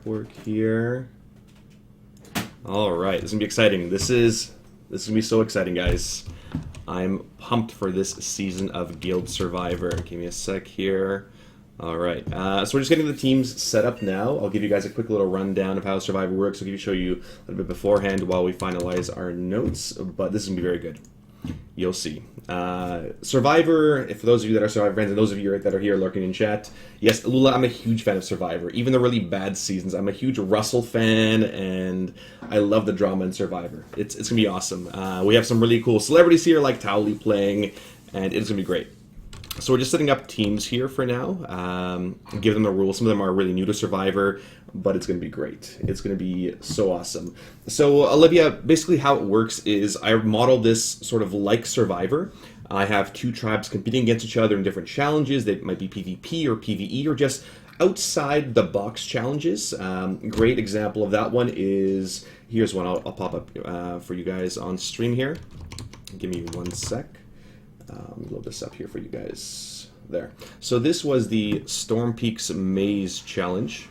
prep work here. All right, this is gonna be exciting. This is gonna be so exciting, guys. I'm pumped for this season of Guild Survivor. Give me a sec here. All right, so we're just getting the teams set up now. I'll give you guys a quick little rundown of how Survivor works. I'll show you a little bit beforehand while we finalize our notes, but this is gonna be very good. You'll see. Survivor, for those of you that are Survivor fans and those of you that are here lurking in chat, yes, Lula, I'm a huge fan of Survivor. Even the really bad seasons, I'm a huge Russell fan, and I love the drama in Survivor. It's going to be awesome. We have some really cool celebrities here, like Towley playing, and it's going to be great. So we're just setting up teams here for now. Give them the rules. Some of them are really new to Survivor, but it's going to be great. It's going to be so awesome. So Olivia, basically how it works is I modeled this sort of like Survivor. I have two tribes competing against each other in different challenges. They might be PvP or PvE or just outside the box challenges. Great example of that one is, here's one I'll pop up for you guys on stream here. Give me one sec. Let me load this up here for you guys. There. So this was the Storm Peaks Maze Challenge.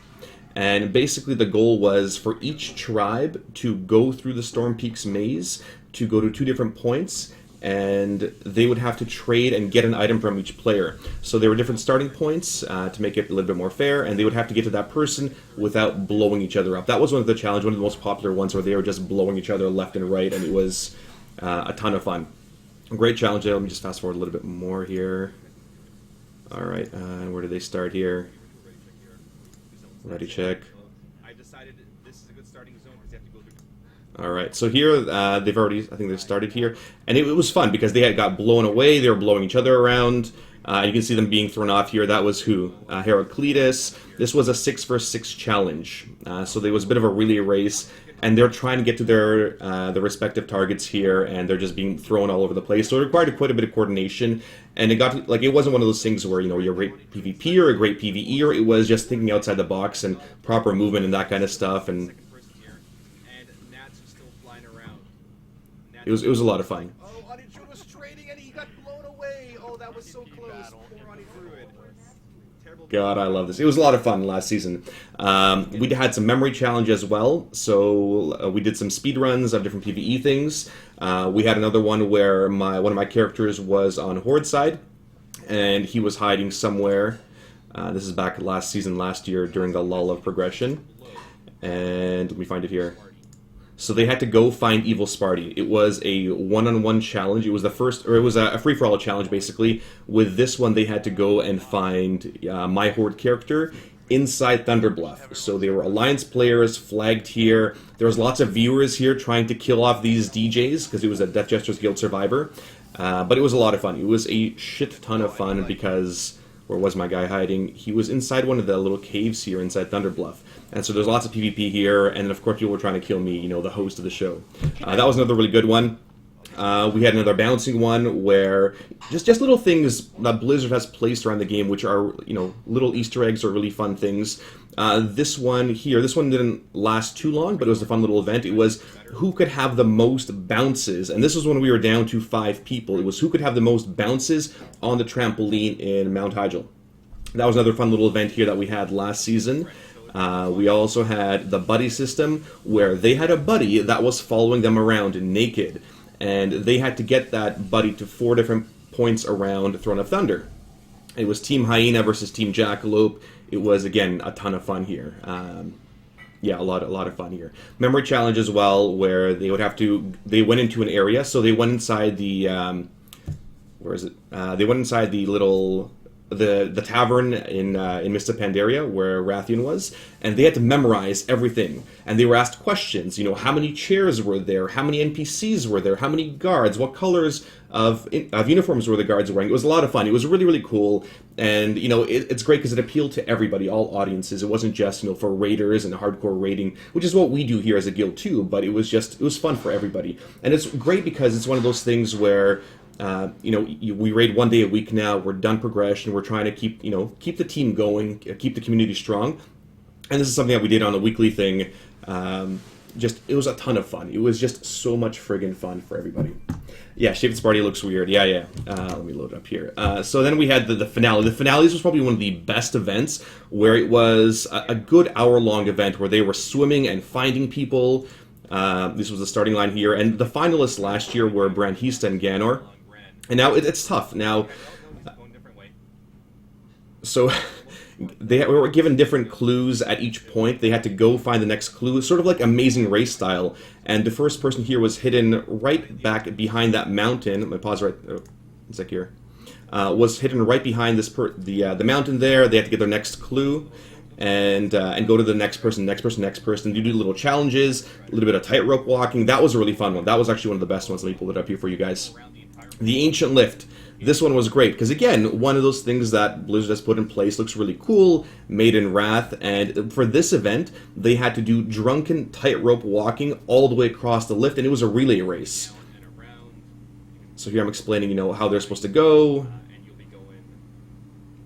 And basically the goal was for each tribe to go through the Storm Peaks Maze to go to two different points, and they would have to trade and get an item from each player. So there were different starting points to make it a little bit more fair, and they would have to get to that person without blowing each other up. That was one of the challenges, one of the most popular ones, where they were just blowing each other left and right, and it was a ton of fun. Great challenge. Let me just fast forward a little bit more here. All right, where do they start here? Ready check. I decided this is a good starting zone because you have to go through. All right, so here they've already, I think they started here, and it was fun because they had got blown away. They were blowing each other around. You can see them being thrown off here. That was who? Heraclitus. This was a 6 vs 6 challenge, so there was a bit of a relay race, and they're trying to get to their respective targets here, and they're just being thrown all over the place. So it required quite a bit of coordination, and it got to, like, it wasn't one of those things where, you know, you're a great PvP or a great PvEer. It was just thinking outside the box and proper movement and that kind of stuff, and it was a lot of fun. Oh, Anichun was trading and he got blown away. Oh, that was so close. Poor Anichun. Terrible. God, I love this. It was a lot of fun last season. We had some memory challenge as well, so we did some speed runs of different PvE things. We had another one where one of my characters was on Horde side, and he was hiding somewhere. This is back last year during the lull of progression, and let me find it here. So they had to go find Evil Sparty. It was a one-on-one challenge. It was the first, or it was a free-for-all challenge, basically. With this one, they had to go and find my Horde character inside Thunderbluff. So they were Alliance players, flagged here. There was lots of viewers here trying to kill off these DJs, because it was a Death Jesters Guild Survivor. But it was a lot of fun. It was a shit ton of fun, because where was my guy hiding? He was inside one of the little caves here inside Thunderbluff. And so there's lots of PvP here, and then of course people were trying to kill me, you know, the host of the show. That was another really good one. We had another bouncing one where just little things that Blizzard has placed around the game, which are, you know, little Easter eggs or really fun things. This one here, this one didn't last too long, but it was a fun little event. It was who could have the most bounces, and this was when we were down to 5 people. It was who could have the most bounces on the trampoline in Mount Hygel. That was another fun little event here that we had last season. We also had the buddy system, where they had a buddy that was following them around naked, and they had to get that buddy to 4 different points around Throne of Thunder. It was Team Hyena versus Team Jackalope. It was, again, a ton of fun here. Yeah, a lot of fun here. Memory challenge as well, where they would have to, they went into an area, so they went inside the, where is it? They went inside the little, the tavern in Mista Pandaria, where Rathian was, and they had to memorize everything. And they were asked questions, you know, how many chairs were there, how many NPCs were there, how many guards, what colors of uniforms were the guards wearing. It was a lot of fun. It was really, really cool, and, you know, it's great because it appealed to everybody, all audiences. It wasn't just, you know, for raiders and hardcore raiding, which is what we do here as a guild too, but it was fun for everybody. And it's great because it's one of those things where, you know, we raid 1 day a week now. We're done progression. We're trying to keep the team going, keep the community strong. And this is something that we did on a weekly thing. it was a ton of fun. It was just so much friggin' fun for everybody. Yeah, Shaped Party looks weird. Yeah. Let me load it up here. So then we had the finale. The finales was probably one of the best events, where it was a good hour-long event where they were swimming and finding people. This was the starting line here. And the finalists last year were Brandhista and Ganor. And now it's tough. Now, so they were given different clues at each point. They had to go find the next clue, sort of like Amazing Race style. And the first person here was hidden right back behind that mountain. Let me pause right. Oh, one sec here. Was hidden right behind this the mountain there. They had to get their next clue. And go to the next person. You do little challenges, a little bit of tightrope walking. That was a really fun one. That was actually one of the best ones. Let me pull it up here for you guys. The Ancient Lift. This one was great, because again, one of those things that Blizzard has put in place looks really cool, made in Wrath, and for this event, they had to do drunken tightrope walking all the way across the lift, and it was a relay race. So here I'm explaining, how they're supposed to go,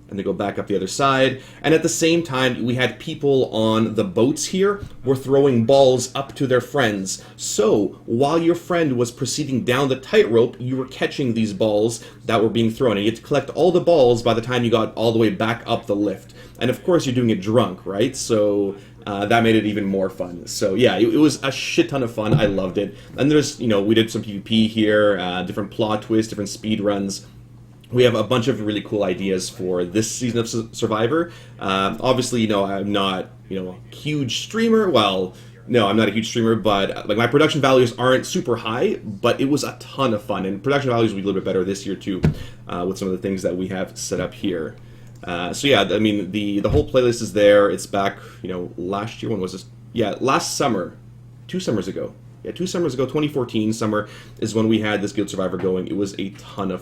and they go back up the other side. And at the same time, we had people on the boats here were throwing balls up to their friends. So while your friend was proceeding down the tightrope, you were catching these balls that were being thrown. And you had to collect all the balls by the time you got all the way back up the lift. And of course, you're doing it drunk, right? So that made it even more fun. So yeah, it was a shit ton of fun. I loved it. And there's, we did some PvP here, different plot twists, different speed runs. We have a bunch of really cool ideas for this season of Survivor. Obviously, I'm not, a huge streamer. Well, no, I'm not a huge streamer, but like my production values aren't super high, but it was a ton of fun. And production values will be a little bit better this year, too, with some of the things that we have set up here. So yeah, I mean, the whole playlist is there. It's back, last year. When was this? Yeah, last summer. 2 summers ago. Yeah, 2 summers ago, 2014 summer, is when we had this Guild Survivor going. It was a ton of fun.